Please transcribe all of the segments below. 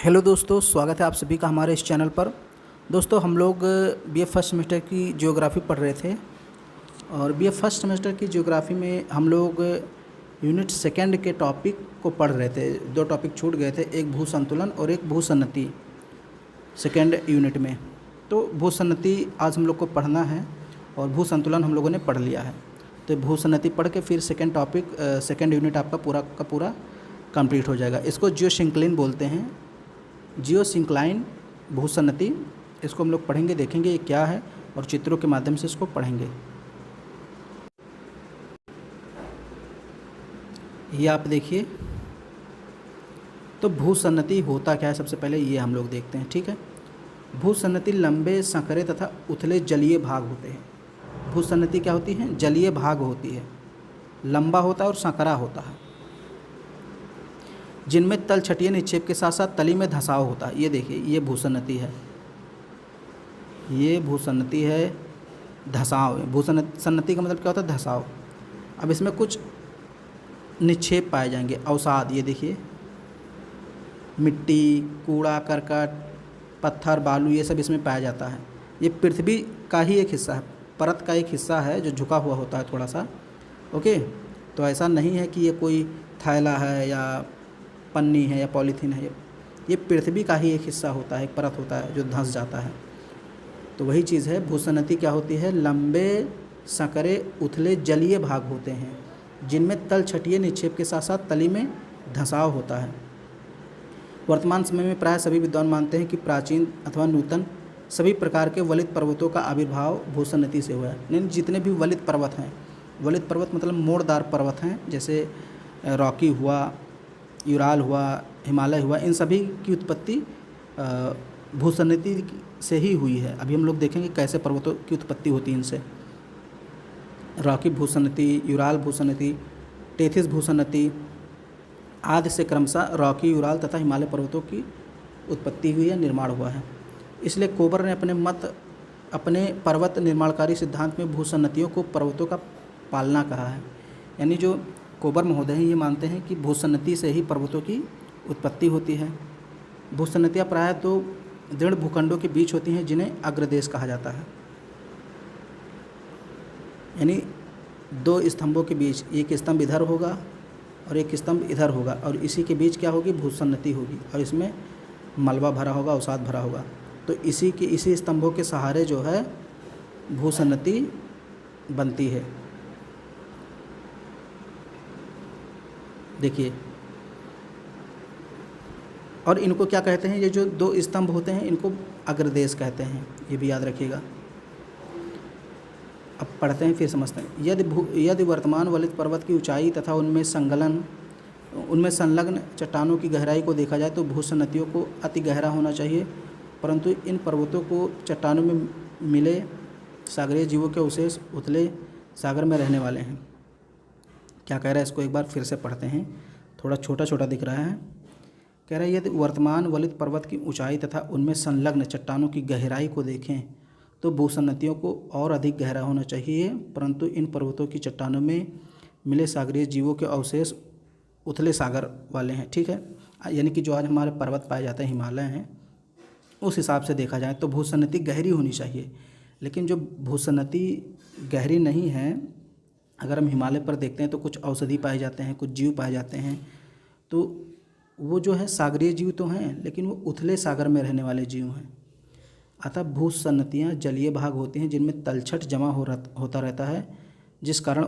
Hello दोस्तों, स्वागत है आप सभी का हमारे इस चैनल पर। दोस्तों, हम लोग बीए फर्स्ट सेमेस्टर की ज्योग्राफ़ी पढ़ रहे थे और बीए फर्स्ट सेमेस्टर की ज्योग्राफ़ी में हम लोग यूनिट सेकंड के टॉपिक को पढ़ रहे थे। दो टॉपिक छूट गए थे, एक भू संतुलन और एक भू सन्नति सेकंड यूनिट में। तो भू सन्नति आज हम लोग को पढ़ना है और भू संतुलन हम लोगों ने पढ़ लिया है। तो भू सन्नति पढ़ के फिर सेकंड टॉपिक सेकंड यूनिट आपका पूरा का पूरा कंप्लीट हो जाएगा। इसको जियोसिंक्लिन बोलते हैं, जियोसिंक्लाइन भू सन्नति। इसको हम लोग पढ़ेंगे, देखेंगे ये क्या है और चित्रों के माध्यम से इसको पढ़ेंगे। ये आप देखिए, तो भू सन्नति होता क्या है सबसे पहले ये हम लोग देखते हैं, ठीक है। भू सन्नति लंबे संकरे तथा उथले जलीय भाग होते हैं। भू सन्नति क्या होती है? जलीय भाग होती है, लंबा होता है और संकरा होता है, जिनमें तलछटीय निक्षेप के साथ साथ तली में धंसाव होता है। ये देखिए, ये भू सन्नति है, ये भू सन्नति है, धंसाव है। भू सन्नति का मतलब क्या होता है? धंसाव। अब इसमें कुछ निक्षेप पाए जाएंगे, अवसाद। ये देखिए, मिट्टी, कूड़ा करकट, पत्थर, बालू, ये सब इसमें पाया जाता है। ये पृथ्वी का ही एक हिस्सा है, परत का एक हिस्सा है जो झुका हुआ होता है थोड़ा सा। ओके, तो ऐसा नहीं है कि ये कोई थैला है या पन्नी है या पॉलीथीन है। ये पृथ्वी का ही एक हिस्सा होता है, एक परत होता है जो धंस जाता है। तो वही चीज़ है, भू सन्नति क्या होती है? लंबे संकरे उथले जलीय भाग होते हैं, जिनमें तलछटीय निक्षेप के साथ साथ तली में धंसाव होता है। वर्तमान समय में प्राय सभी विद्वान मानते हैं कि प्राचीन अथवा नूतन सभी प्रकार के वलित पर्वतों का आविर्भाव भू सन्नति से हुआ है। यानी जितने भी वलित पर्वत हैं, वलित पर्वत मतलब मोड़दार पर्वत हैं, जैसे रॉकी हुआ, यूराल हुआ, हिमालय हुआ, इन सभी की उत्पत्ति भू सन्नति से ही हुई है। अभी हम लोग देखेंगे कैसे पर्वतों की उत्पत्ति होती है इनसे। रॉकी भू सन्नति, यूराल भू सन्नति, टेथिस भू सन्नति आदि से क्रमशः रॉकी, यूराल तथा हिमालय पर्वतों की उत्पत्ति हुई है, निर्माण हुआ है। इसलिए कोबर ने अपने पर्वत निर्माणकारी सिद्धांत में भू सन्नतियों को पर्वतों का पालना कहा है। यानी जो कोबर महोदय हैं ये मानते हैं कि भू सन्नति से ही पर्वतों की उत्पत्ति होती है। भू सन्नतियाँ प्रायः तो दृढ़ भूखंडों के बीच होती हैं, जिन्हें अग्रदेश कहा जाता है। यानी दो स्तंभों के बीच, एक स्तंभ इधर होगा और एक स्तंभ इधर होगा, और इसी के बीच क्या होगी? भू सन्नति होगी, और इसमें मलबा भरा होगा, अवसाद भरा होगा। तो इसी स्तंभों के सहारे जो है भू सन्नति बनती है। देखिए, और इनको क्या कहते हैं? ये जो दो स्तंभ होते हैं इनको अग्रदेश कहते हैं, ये भी याद रखिएगा। अब पढ़ते हैं, फिर समझते हैं। यदि वर्तमान वलित पर्वत की ऊंचाई तथा उनमें संलग्न चट्टानों की गहराई को देखा जाए तो भू सन्नतियों को अति गहरा होना चाहिए, परंतु इन पर्वतों को चट्टानों में मिले सागरीय जीवों के अवशेष उथले सागर में रहने वाले हैं। क्या कह रहा है? इसको एक बार फिर से पढ़ते हैं, थोड़ा छोटा छोटा दिख रहा है। कह रहा है, यदि वर्तमान वलित पर्वत की ऊंचाई तथा उनमें संलग्न चट्टानों की गहराई को देखें तो भू सन्नतियों को और अधिक गहरा होना चाहिए, परंतु इन पर्वतों की चट्टानों में मिले सागरीय जीवों के अवशेष उथले सागर वाले हैं। ठीक है, यानी कि जो आज हमारे पर्वत पाए जाते हैं, हिमालय हैं, उस हिसाब से देखा जाए तो भू सन्नति गहरी होनी चाहिए। लेकिन जो भू सन्नति गहरी नहीं है, अगर हम हिमालय पर देखते हैं तो कुछ औषधि पाए जाते हैं, कुछ जीव पाए जाते हैं, तो वो जो है सागरीय जीव तो हैं, लेकिन वो उथले सागर में रहने वाले जीव हैं। अतः भू सन्नतियाँ जलीय भाग होती हैं, जिनमें तलछट जमा होता रहता है, जिस कारण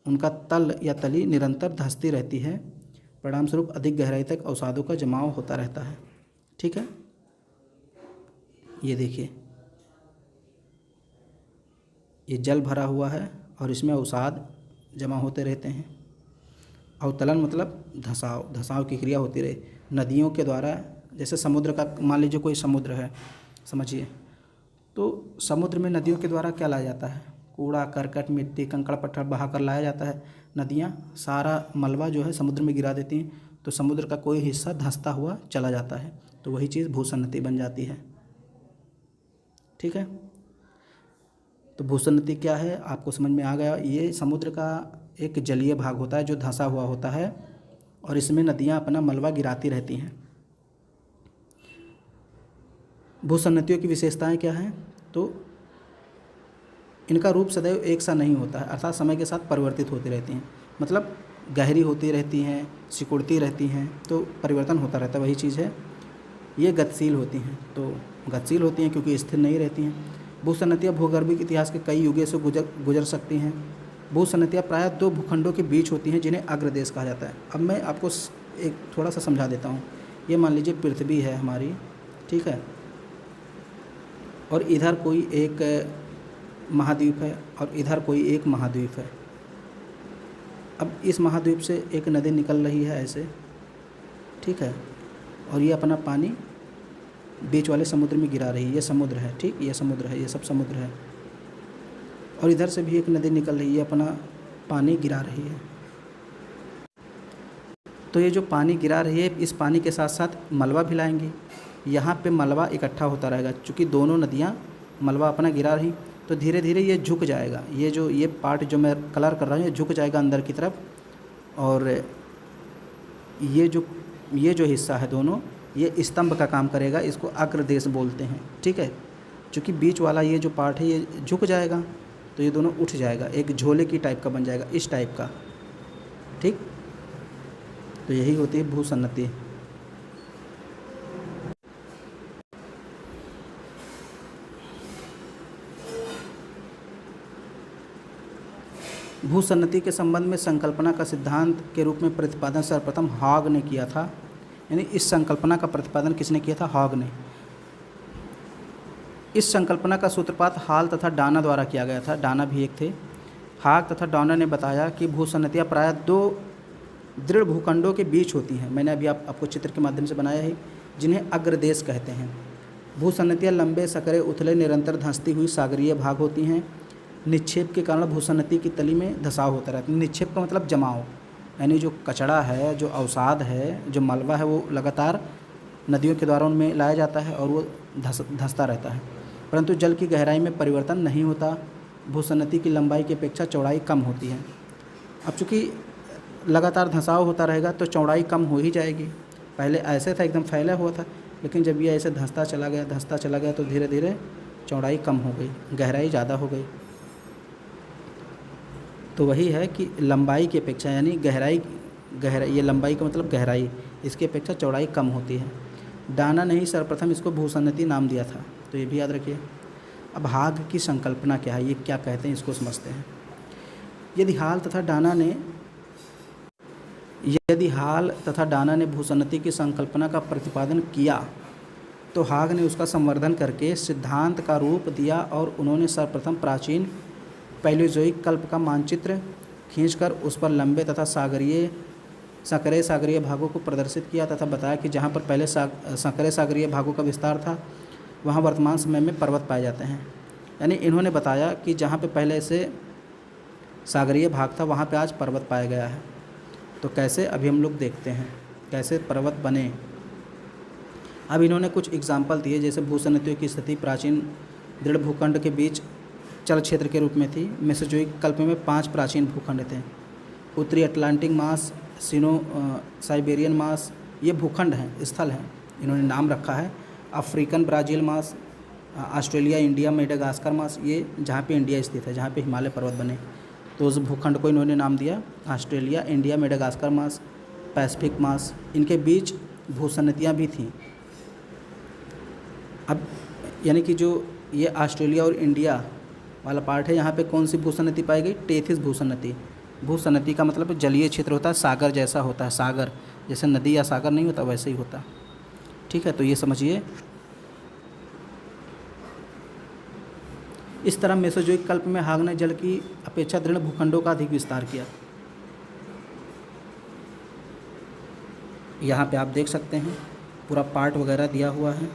उनका तल या तली निरंतर धंसती रहती है। परिणामस्वरूप अधिक गहराई तक अवसादों का जमाव होता रहता है। ठीक है, ये देखिए, ये जल भरा हुआ है और इसमें अवसाद जमा होते रहते हैं। अवतलन मतलब धंसाव की क्रिया होती रहे नदियों के द्वारा। जैसे समुद्र का, मान लीजिए कोई समुद्र है, समझिए, तो समुद्र में नदियों के द्वारा क्या लाया जाता है? कूड़ा करकट, मिट्टी, कंकड़ पत्थर बहा कर लाया जाता है। नदियाँ सारा मलबा जो है समुद्र में गिरा देती हैं, तो समुद्र का कोई हिस्सा धंसता हुआ चला जाता है, तो वही चीज़ भू सन्नति बन जाती है। ठीक है, तो भू सन्नति क्या है आपको समझ में आ गया। ये समुद्र का एक जलीय भाग होता है जो धंसा हुआ होता है, और इसमें नदियाँ अपना मलबा गिराती रहती हैं। भूसन्नतियों की विशेषताएं क्या हैं? तो इनका रूप सदैव एक सा नहीं होता है, अर्थात समय के साथ परिवर्तित होती रहती हैं। मतलब गहरी होती रहती हैं, सिकुड़ती रहती हैं, तो परिवर्तन होता रहता है, वही चीज़ है। ये गतिशील होती हैं, तो गतिशील होती हैं क्योंकि स्थिर नहीं रहती हैं। भूसन्नतियाँ भूगर्भिक इतिहास के कई युगों से गुजर सकती हैं। भूसन्नतियाँ प्रायः दो भूखंडों के बीच होती हैं जिन्हें अग्रदेश कहा जाता है। अब मैं आपको एक थोड़ा सा समझा देता हूँ। ये मान लीजिए पृथ्वी है हमारी, ठीक है, और इधर कोई एक महाद्वीप है और इधर कोई एक महाद्वीप है। अब इस महाद्वीप से एक नदी निकल रही है ऐसे, ठीक है, और ये अपना पानी बीच वाले समुद्र में गिरा रही है। ये समुद्र है, ठीक, ये समुद्र है, ये सब समुद्र है। और इधर से भी एक नदी निकल रही है, अपना पानी गिरा रही है। तो ये जो पानी गिरा रही है, इस पानी के साथ साथ मलबा भी लाएंगे। यहाँ पे मलबा इकट्ठा होता रहेगा, चूँकि दोनों नदियाँ मलबा अपना गिरा रही, तो धीरे धीरे ये झुक जाएगा। ये पार्ट जो मैं कलर कर रहा हूँ, ये झुक जाएगा अंदर की तरफ, और ये जो हिस्सा है दोनों, ये स्तंभ का काम करेगा। इसको अग्रदेश बोलते हैं, ठीक है। चूँकि बीच वाला ये जो पार्ट है ये झुक जाएगा, तो ये दोनों उठ जाएगा, एक झोले की टाइप का बन जाएगा, इस टाइप का, ठीक। तो यही होती है भूसन्नति। भूसन्नति के संबंध में संकल्पना का सिद्धांत के रूप में प्रतिपादन सर्वप्रथम हॉग ने किया था। यानी इस संकल्पना का प्रतिपादन किसने किया था? हॉग ने। इस संकल्पना का सूत्रपात हाल तथा डाना द्वारा किया गया था। डाना भी एक थे। हॉग तथा डाना ने बताया कि भूसन्नतियाँ प्रायः दो दृढ़ भूखंडों के बीच होती हैं। मैंने अभी आपको चित्र के माध्यम से बनाया है, जिन्हें अग्रदेश कहते हैं। भूसन्नतियाँ लंबे, सकरे, उथले, निरंतर धंसती हुई सागरीय भाग होती हैं। निक्षेप के कारण भूसन्नति की तली में धसाव होता रहता है। निक्षेप का मतलब जमाव, यानी जो कचड़ा है, जो अवसाद है, जो मलबा है, वो लगातार नदियों के द्वारा उनमें लाया जाता है और वो धंसता रहता है, परंतु जल की गहराई में परिवर्तन नहीं होता। भूसन्नति की लंबाई की अपेक्षा चौड़ाई कम होती है। अब चूँकि लगातार धंसाव होता रहेगा तो चौड़ाई कम हो ही जाएगी। पहले ऐसे था, एकदम फैला हुआ था, लेकिन जब ये ऐसे धंसता चला गया तो धीरे धीरे चौड़ाई कम हो गई, गहराई ज़्यादा हो गई। तो वही है कि लंबाई की अपेक्षा, यानी गहराई, ये लंबाई का मतलब गहराई, इसकी अपेक्षा चौड़ाई कम होती है। डाना ने ही सर्वप्रथम इसको भूसन्नति नाम दिया था, तो ये भी याद रखिए। अब हाग की संकल्पना क्या है, ये क्या कहते हैं, इसको समझते हैं। यदि हाल तथा डाना ने भूसन्नति की संकल्पना का प्रतिपादन किया तो हाग ने उसका संवर्धन करके सिद्धांत का रूप दिया और उन्होंने सर्वप्रथम प्राचीन पैलियोज़ोइक कल्प का मानचित्र खींचकर उस पर लंबे तथा संकरे सागरीय भागों को प्रदर्शित किया तथा बताया कि जहाँ पर पहले संकरे सागरीय भागों का विस्तार था, वहाँ वर्तमान समय में पर्वत पाए जाते हैं। यानी इन्होंने बताया कि जहाँ पे पहले से सागरीय भाग था, वहाँ पे आज पर्वत पाया गया है। तो कैसे, अभी हम लोग देखते हैं कैसे पर्वत बने। अब इन्होंने कुछ एग्जाम्पल दिए, जैसे भूसन्नतियों की स्थिति प्राचीन दृढ़ भूखंड के बीच चल क्षेत्र के रूप में थी। मेसोजोइक कल्प में 5 प्राचीन भूखंड थे। उत्तरी अटलांटिक मास, साइबेरियन मास, ये भूखंड हैं, स्थल हैं, इन्होंने नाम रखा है। अफ्रीकन ब्राज़ील मास, ऑस्ट्रेलिया, इंडिया, मेडागास्कर मास, ये जहाँ पे इंडिया स्थित है, जहाँ पे हिमालय पर्वत बने, तो उस भूखंड को इन्होंने नाम दिया ऑस्ट्रेलिया, इंडिया, मेडागास्कर मास, पैसिफिक मास। इनके बीच भूसन्नतियाँ भी थीं। अब यानी कि जो ये ऑस्ट्रेलिया और इंडिया वाला पार्ट है, यहाँ पे कौन सी भूसन्नति पाई गई? टेथिस भूसन्नति। भूसन्नति का मतलब जलीय क्षेत्र होता है, सागर जैसा होता है, सागर जैसे नदी या सागर नहीं होता वैसे ही होता, ठीक है। तो ये समझिए। इस तरह मेसोजोइक कल्प में हाग ने जल की अपेक्षा दृढ़ भूखंडों का अधिक विस्तार किया। यहाँ पे आप देख सकते हैं पूरा पार्ट वगैरह दिया हुआ है।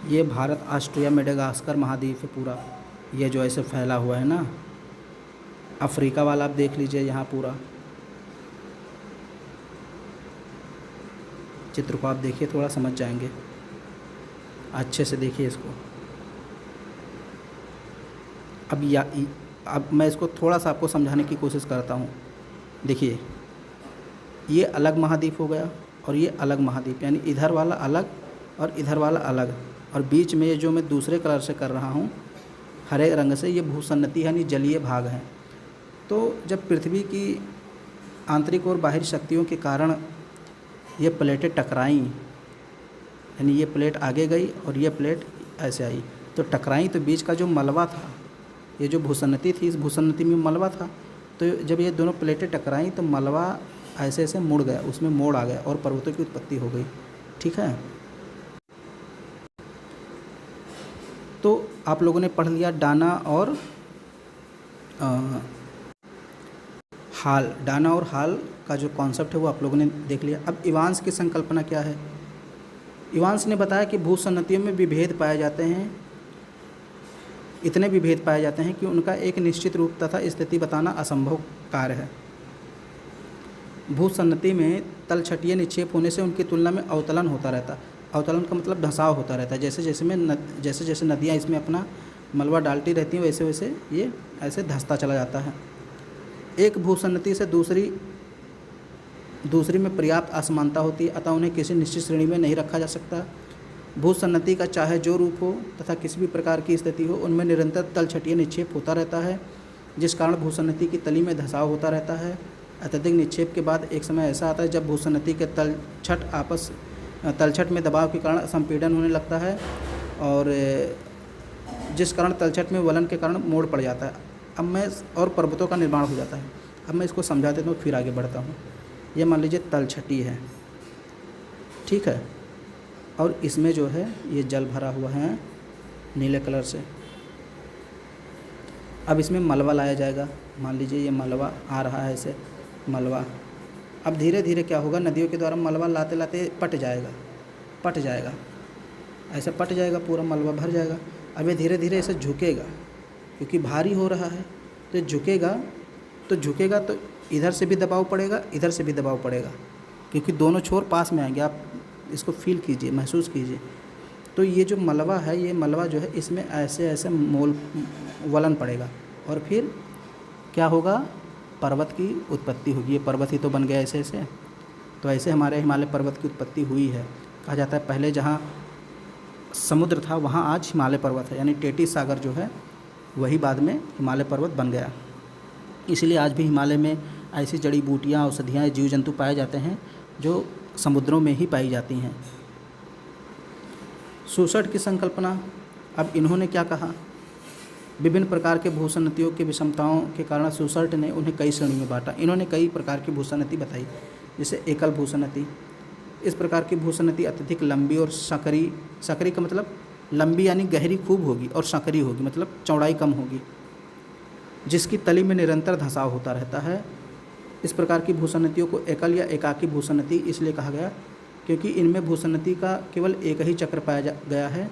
ये भारत, ऑस्ट्रिया, मेडागास्कर महाद्वीप है पूरा, ये जो ऐसे फैला हुआ है ना। अफ्रीका वाला आप देख लीजिए, यहाँ पूरा चित्र को आप देखिए, थोड़ा समझ जाएंगे, अच्छे से देखिए इसको। अब मैं इसको थोड़ा सा आपको समझाने की कोशिश करता हूँ। देखिए, ये अलग महाद्वीप हो गया और ये अलग महाद्वीप, यानी इधर वाला अलग और इधर वाला अलग, और बीच में ये जो मैं दूसरे कलर से कर रहा हूँ हरे रंग से, ये भूसन्नति यानी जलीय भाग है। तो जब पृथ्वी की आंतरिक और बाहरी शक्तियों के कारण ये प्लेटें टकराईं, यानी ये प्लेट आगे गई और ये प्लेट ऐसे आई, तो टकराई, तो बीच का जो मलबा था, ये जो भूसन्नति थी, इस भूसन्नति में मलबा था, तो जब ये दोनों प्लेटें टकराईं तो मलबा ऐसे ऐसे मुड़ गया, उसमें मोड़ आ गया और पर्वतों की उत्पत्ति हो गई। ठीक है, तो आप लोगों ने पढ़ लिया डाना और हाल। डाना और हाल का जो कॉन्सेप्ट है वो आप लोगों ने देख लिया। अब इवांस की संकल्पना क्या है? इवांस ने बताया कि भूसन्नतियों में विभेद पाए जाते हैं, इतने विभेद पाए जाते हैं कि उनका एक निश्चित रूप तथा स्थिति बताना असंभव कार्य है। भूसन्नति में तलछटीय निक्षेप होने से उनकी तुलना में अवतलन होता रहता है। अवतलन का मतलब धंसाव होता रहता है, जैसे जैसे नदियाँ इसमें अपना मलबा डालती रहती हैं वैसे वैसे ये ऐसे धंसता चला जाता है। एक भूसन्नति से दूसरी में पर्याप्त असमानता होती है, अतः उन्हें किसी निश्चित श्रेणी में नहीं रखा जा सकता। भूसन्नति का चाहे जो रूप हो तथा किसी भी प्रकार की स्थिति हो, उनमें निरंतर तलछटीय निक्षेप होता रहता है, जिस कारण भूसन्नति की तली में धंसाव होता रहता है। अत्यधिक निक्षेप के बाद एक समय ऐसा आता है जब भूसन्नति के तलछट में दबाव के कारण संपीड़न होने लगता है, और जिस कारण तलछट में वलन के कारण मोड़ पड़ जाता है। अब मैं और पर्वतों का निर्माण हो जाता है। अब मैं इसको समझा देता हूँ, फिर आगे बढ़ता हूँ। ये मान लीजिए तलछटी है, ठीक है, और इसमें जो है ये जल भरा हुआ है नीले कलर से। अब इसमें मलबा लाया जाएगा। मान लीजिए ये मलबा आ रहा है, ऐसे मलबा। अब धीरे धीरे क्या होगा, नदियों के द्वारा मलबा लाते लाते पट जाएगा, ऐसे पट जाएगा, पूरा मलबा भर जाएगा। अब ये धीरे धीरे ऐसे झुकेगा, क्योंकि भारी हो रहा है, तो झुकेगा तो इधर से भी दबाव पड़ेगा, इधर से भी दबाव पड़ेगा, क्योंकि दोनों छोर पास में आएंगे। आप इसको फील कीजिए, महसूस कीजिए। तो ये जो मलबा है, ये मलबा जो है इसमें ऐसे ऐसे वलन पड़ेगा, और फिर क्या होगा, पर्वत की उत्पत्ति होगी। ये पर्वत ही तो बन गया ऐसे ऐसे। तो ऐसे हमारे हिमालय पर्वत की उत्पत्ति हुई है। कहा जाता है पहले जहाँ समुद्र था वहाँ आज हिमालय पर्वत है, यानी टेटी सागर जो है वही बाद में हिमालय पर्वत बन गया। इसलिए आज भी हिमालय में ऐसी जड़ी बूटियाँ, औषधियाँ, जीव जंतु पाए जाते हैं जो समुद्रों में ही पाई जाती हैं। सुसट की संकल्पना। अब इन्होंने क्या कहा, विभिन्न प्रकार के भूसन्नतियों की विषमताओं के कारण सुसट ने उन्हें कई श्रेणी में बांटा। इन्होंने कई प्रकार की भूसन्नति बताई, जैसे एकल भूसन्नति। इस प्रकार की भूसन्नति अत्यधिक लंबी और सकरी का मतलब लंबी यानी गहरी खूब होगी, और सकरी होगी मतलब चौड़ाई कम होगी, जिसकी तली में निरंतर धंसाव होता रहता है। इस प्रकार की भूसन्नतियों को एकल या एकाकी भूसन्नति इसलिए कहा गया क्योंकि इनमें भूसन्नति का केवल एक ही चक्र पाया गया है।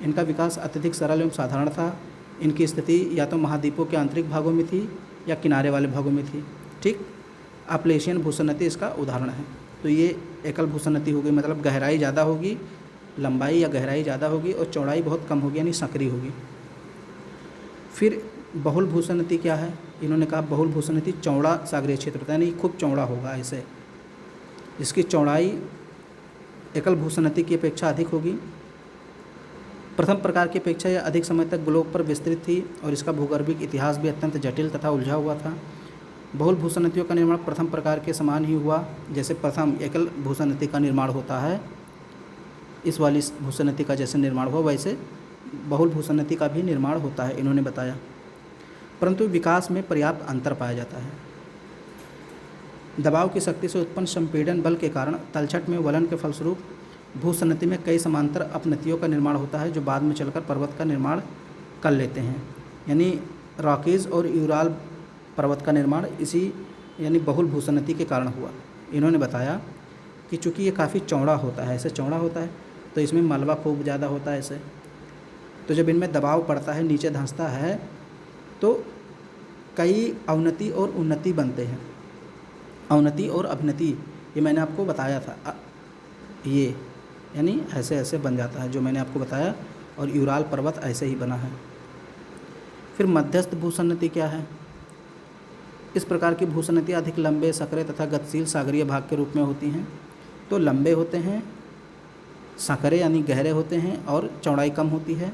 इनका विकास अत्यधिक सरल एवं साधारण था। इनकी स्थिति या तो महाद्वीपों के आंतरिक भागों में थी या किनारे वाले भागों में थी। ठीक, अपलेशियन भूसन्नति इसका उदाहरण है। तो ये एकल भूसन्नति हो गई, मतलब गहराई ज़्यादा होगी, लंबाई या गहराई ज़्यादा होगी, और चौड़ाई बहुत कम होगी, यानी सकरी होगी। फिर बहुल भूसन्नति क्या है, इन्होंने कहा बहुल भूसन्नति चौड़ा सागरीय क्षेत्र होता है, यानी खूब चौड़ा होगा ऐसे। इसकी चौड़ाई एकल भूसन्नति की अपेक्षा अधिक होगी। प्रथम प्रकार की अपेक्षा यह अधिक समय तक ग्लोब पर विस्तृत थी, और इसका भूगर्भिक इतिहास भी अत्यंत जटिल तथा उलझा हुआ था। बहुल भूसन्नतियों का निर्माण प्रथम प्रकार के समान ही हुआ। जैसे प्रथम एकल भूसन्नति का निर्माण होता है, इस वाली भूसन्नति का जैसे निर्माण हुआ, वैसे बहुल भूसन्नति का भी निर्माण होता है, इन्होंने बताया। परंतु विकास में पर्याप्त अंतर पाया जाता है। दबाव की शक्ति से उत्पन्न संपीड़न बल के कारण तलछट में वलन के फलस्वरूप भूसन्नति में कई समांतर अपनतियों का निर्माण होता है, जो बाद में चलकर पर्वत का निर्माण कर लेते हैं। यानी रॉकीज और यूराल पर्वत का निर्माण इसी यानी बहुल भूसन्नति के कारण हुआ। इन्होंने बताया कि चूँकि ये काफ़ी चौड़ा होता है, ऐसे चौड़ा होता है, तो इसमें मलबा खूब ज़्यादा होता है ऐसे। तो जब इनमें दबाव पड़ता है, नीचे धंसता है, तो कई अवनति और उन्नति बनते हैं। अवनति और अभिनति ये मैंने आपको बताया था, ये यानी ऐसे ऐसे बन जाता है जो मैंने आपको बताया, और यूराल पर्वत ऐसे ही बना है। फिर मध्यस्थ भूसन्नति क्या है, इस प्रकार की भूसन्नति अधिक लंबे, सकरे तथा गतिशील सागरीय भाग के रूप में होती हैं। तो लंबे होते हैं, सांकरे यानी गहरे होते हैं और चौड़ाई कम होती है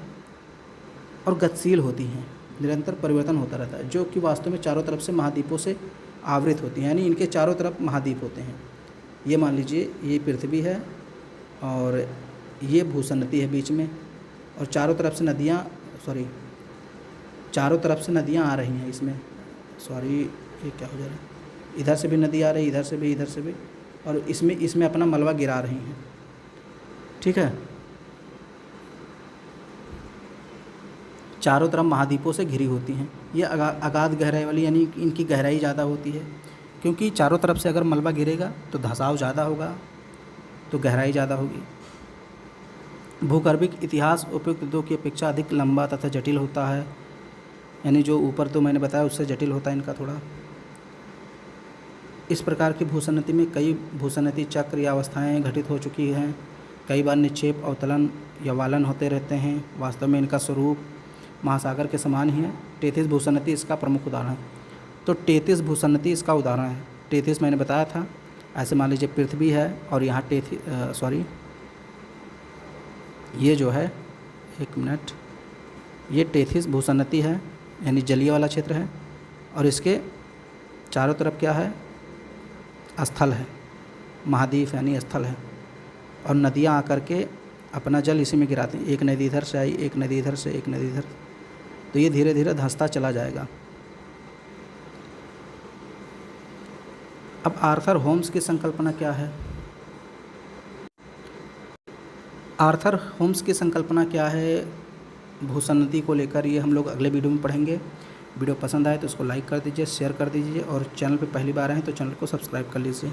और गतिशील होती हैं, निरंतर परिवर्तन होता रहता है, जो कि वास्तव में चारों तरफ से महाद्वीपों से आवृत होती हैं, यानी इनके चारों तरफ महाद्वीप होते हैं। ये मान लीजिए ये पृथ्वी है और ये भूसन्नति है बीच में, और चारों तरफ से नदियाँ आ रही हैं इसमें। ये क्या हो जा रहा है, इधर से भी नदी आ रही है, इधर से भी, और इसमें अपना मलबा गिरा रही हैं। ठीक है, चारों तरफ महाद्वीपों से घिरी होती हैं। ये अगाध गहराई वाली, यानी इनकी गहराई ज़्यादा होती है, क्योंकि चारों तरफ से अगर मलबा गिरेगा तो धंसाव ज़्यादा होगा, तो गहराई ज़्यादा होगी। भूगर्भिक इतिहास उपयुक्त दो की अपेक्षा अधिक लंबा तथा जटिल होता है, यानी जो ऊपर तो मैंने बताया उससे जटिल होता है इनका थोड़ा। इस प्रकार की भूसन्नति में कई भूसन्नति चक्र या अवस्थाएँ घटित हो चुकी हैं। कई बार निक्षेप, अवतलन या वालन होते रहते हैं। वास्तव में इनका स्वरूप महासागर के समान ही है। टेथिस भूसन्नति इसका प्रमुख उदाहरण है। तो टेथिस भूसन्नति इसका उदाहरण है। टेथिस मैंने बताया था, ऐसे मान लीजिए पृथ्वी है और यहाँ ये जो है, एक मिनट, ये टेथिस भूसन्नति है, यानी जलीय वाला क्षेत्र है, और इसके चारों तरफ क्या है, स्थल है, महाद्वीप यानी स्थल है, और नदियाँ आकर के अपना जल इसी में गिराती हैं। एक नदी इधर से आई, एक नदी इधर से, एक नदी इधर, तो ये धीरे धीरे धंसता चला जाएगा। अब आर्थर होम्स की संकल्पना क्या है? आर्थर होम्स की संकल्पना क्या है भूसन्नति को लेकर, ये हम लोग अगले वीडियो में पढ़ेंगे। वीडियो पसंद आए तो उसको लाइक कर दीजिए, शेयर कर दीजिए, और चैनल पे पहली बार आए तो चैनल को सब्सक्राइब कर लीजिए।